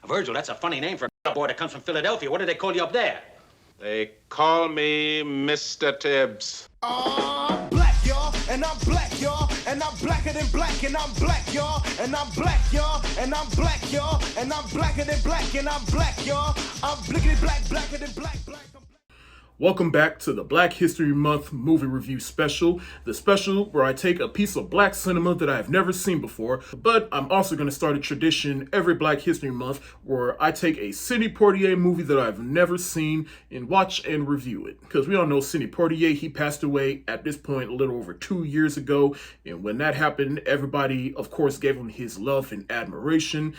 Virgil, that's a funny name for a boy that comes from Philadelphia. What do they call you up there? They call me Mr. Tibbs. I'm black, y'all, and I'm black, y'all, and I'm blacker than black, and I'm black, y'all, and I'm black, y'all, and I'm black, y'all, and I'm blacker than black, and I'm black, y'all. I'm blickety black, blacker than black, black. Welcome back to the Black History Month movie review special, the special where I take a piece of black cinema that I have never seen before, but I'm also going to start a tradition every Black History Month where I take a Sidney Poitier movie that I've never seen and watch and review it. Because we all know Sidney Poitier, he passed away at this point a little over 2 years ago, and when that happened, everybody, of course, gave him his love and admiration.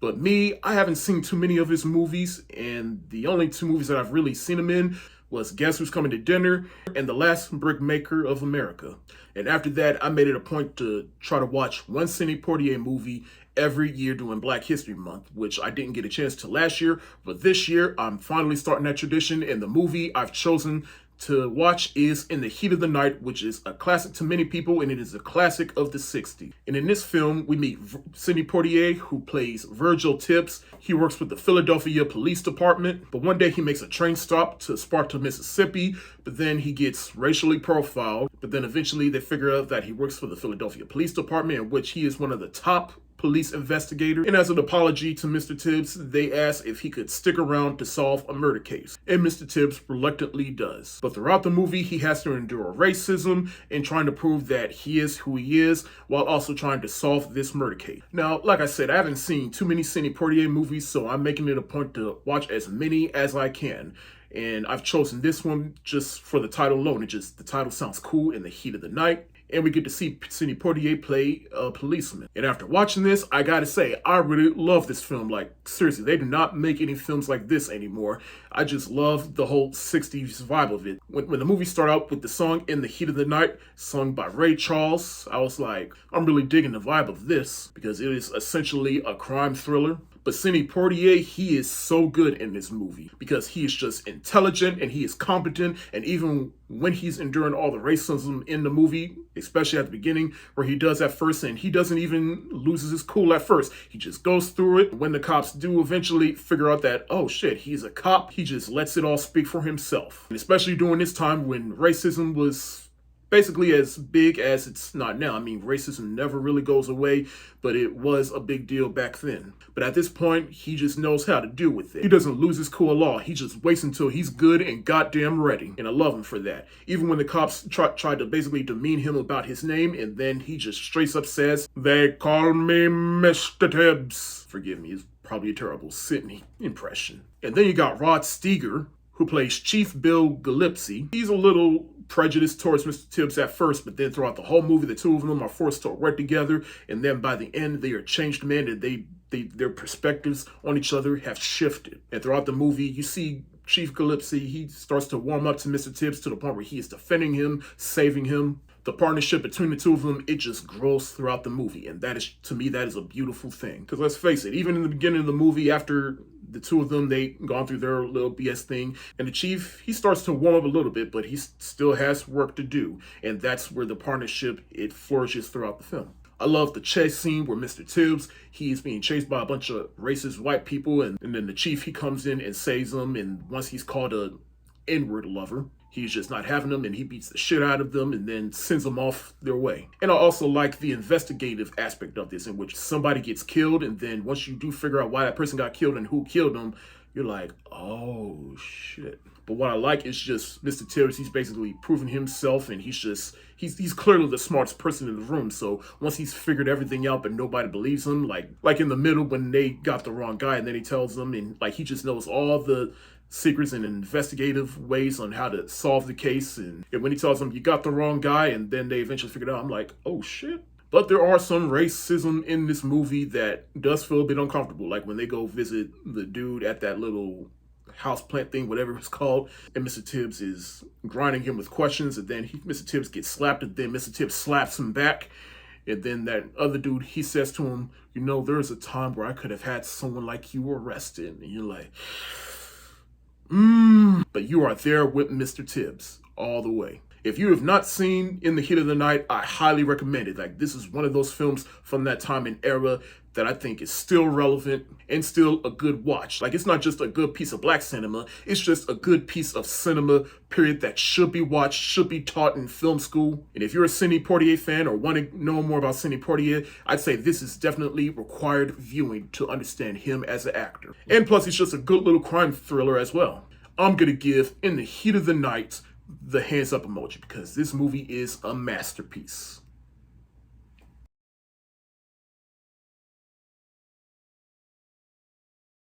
But me, I haven't seen too many of his movies, and the only two movies that I've really seen him in was Guess Who's Coming to Dinner and The Last Brick Maker of America. And after that, I made it a point to try to watch one Sidney Poitier movie every year during Black History Month, which I didn't get a chance to last year, but this year I'm finally starting that tradition, and the movie I've chosen to watch is In the Heat of the Night, which is a classic to many people, and it is a classic of the 60s. And in this film, we meet Sidney Poitier, who plays Virgil Tibbs. He works with the Philadelphia Police Department, but one day he makes a train stop to Sparta, Mississippi, but then he gets racially profiled, but then eventually they figure out that he works for the Philadelphia Police Department, in which he is one of the top police investigator, and as an apology to Mr. Tibbs, they ask if he could stick around to solve a murder case, and Mr. Tibbs reluctantly does. But throughout the movie, he has to endure racism and trying to prove that he is who he is, while also trying to solve this murder case. Now, like I said, I haven't seen too many Sidney Poitier movies, so I'm making it a point to watch as many as I can. And I've chosen this one just for the title alone. The title sounds cool, In the Heat of the Night. And we get to see Sidney Poitier play a policeman. And after watching this, I gotta say, I really love this film. Like, seriously, they do not make any films like this anymore. I just love the whole 60s vibe of it. When the movie started out with the song In the Heat of the Night, sung by Ray Charles, I was like, I'm really digging the vibe of this, because it is essentially a crime thriller. But Sidney Poitier, he is so good in this movie because he is just intelligent and he is competent. And even when he's enduring all the racism in the movie, especially at the beginning where he does at first, and he doesn't even loses his cool at first. He just goes through it. When the cops do eventually figure out that, oh shit, he's a cop, he just lets it all speak for himself. And especially during this time when racism was basically as big as it's not now. I mean, racism never really goes away, but it was a big deal back then. But at this point, he just knows how to deal with it. He doesn't lose his cool at all. He just waits until he's good and goddamn ready. And I love him for that. Even when the cops tried to basically demean him about his name, and then he just straight up says, "They call me Mr. Tibbs." Forgive me, it's probably a terrible Sidney impression. And then you got Rod Steiger, who plays Chief Bill Gillespie. He's a little prejudiced towards Mr. Tibbs at first, but then throughout the whole movie, the two of them are forced to work together, and then by the end, they are changed men, and their perspectives on each other have shifted. And throughout the movie, you see Chief Gillespie, he starts to warm up to Mr. Tibbs to the point where he is defending him, saving him. The partnership between the two of them, it just grows throughout the movie, and that is, to me, that is a beautiful thing. Because let's face it, even in the beginning of the movie, after the two of them, they gone through their little BS thing, and the chief, he starts to warm up a little bit, but he still has work to do, and that's where the partnership, it flourishes throughout the film. I love the chase scene where Mr. Tibbs, he is being chased by a bunch of racist white people, and then the chief, he comes in and saves them, and once he's called a N-word lover, he's just not having them, and he beats the shit out of them and then sends them off their way. And I also like the investigative aspect of this, in which somebody gets killed, and then once you do figure out why that person got killed and who killed them, you're like, oh shit. But what I like is just Mr. Tibbs, he's basically proven himself, and he's clearly the smartest person in the room. So once he's figured everything out but nobody believes him, like in the middle when they got the wrong guy, and then he tells them, and like he just knows all the secrets and investigative ways on how to solve the case, and when he tells them you got the wrong guy, and then they eventually figure it out, I'm like, oh shit. But there are some racism in this movie that does feel a bit uncomfortable, like when they go visit the dude at that little house plant thing, whatever it's called, and Mr. Tibbs is grinding him with questions, and then Mr. Tibbs gets slapped, and then Mr. Tibbs slaps him back, and then that other dude, he says to him, you know, there's a time where I could have had someone like you arrested, and you're like, but you are there with Mr. Tibbs all the way. If you have not seen In the Heat of the Night, I highly recommend it. Like, this is one of those films from that time and era that I think is still relevant and still a good watch. Like, it's not just a good piece of black cinema, it's just a good piece of cinema, period, that should be watched, should be taught in film school. And if you're a Sidney Poitier fan or want to know more about Sidney Poitier, I'd say this is definitely required viewing to understand him as an actor. And plus, it's just a good little crime thriller as well. I'm gonna give In the Heat of the Night the hands up emoji because this movie is a masterpiece.